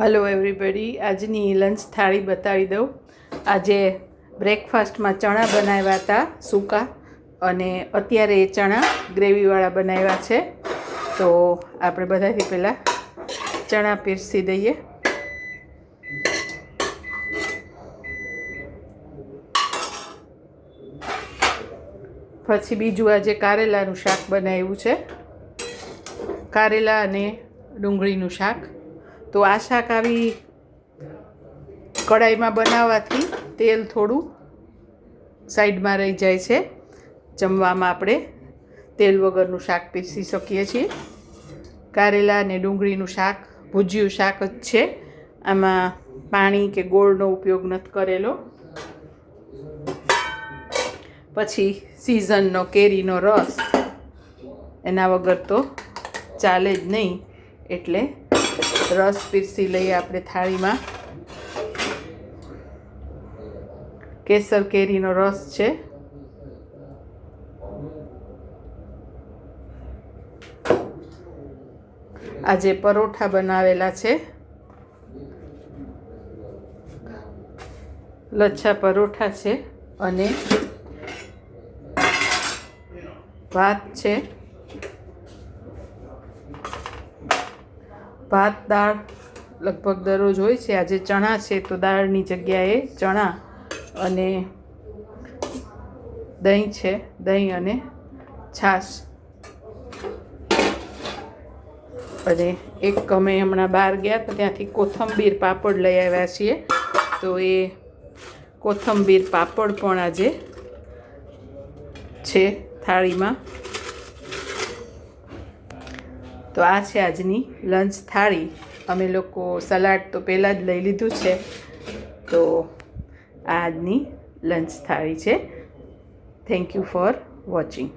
Hello everybody, આજની lunch થાળી બતાવી દઉં. આજે બ્રેકફાસ્ટમાં ચણા બનાવ્યા હતા સૂકા, અને અત્યારે એ ચણા ગ્રેવીવાળા બનાવ્યા છે. તો આપણે બધાથી પહેલાં ચણા પીરસી દઈએ. પછી બીજું આજે કારેલાનું શાક બનાવ્યું છે, કારેલા અને ડુંગળીનું શાક. તો આ શાક આવી કડાઈમાં બનાવવાથી તેલ થોડું સાઈડમાં રહી જાય છે. જમવામાં આપણે તેલ વગરનું શાક પીરસી શકીએ છીએ. કારેલા અને ડુંગળીનું શાક ભુજિયું શાક જ છે. આમાં પાણી કે ગોળનો ઉપયોગ નથી કરેલો. પછી સિઝનનો કેરીનો રસ, એના વગર તો ચાલે જ નહીં, એટલે રસ પીરસી લઈએ આપણે થાળીમાં. કેસર કેરીનો રસ છે. આજે પરોઠા બનાવેલા છે, લચ્છા પરોઠા છે, અને ભાત છે. ભાત દાળ લગભગ દરરોજ હોય છે. આજે ચણા છે તો દાળની જગ્યાએ ચણા અને દહીં છે, દહીં અને છાશ. અને એક અમે હમણાં બહાર ગયા તો ત્યાંથી કોથંબીર પાપડ લઈ આવ્યા છીએ, તો એ કોથંબીર પાપડ પણ આજે છે થાળીમાં. તો આ છે આજની લંચ થાળી. અમે લોકો સલાડ તો પહેલાં જ લઈ લીધું છે. તો આ આજની લંચ થાળી છે. Thank you for watching.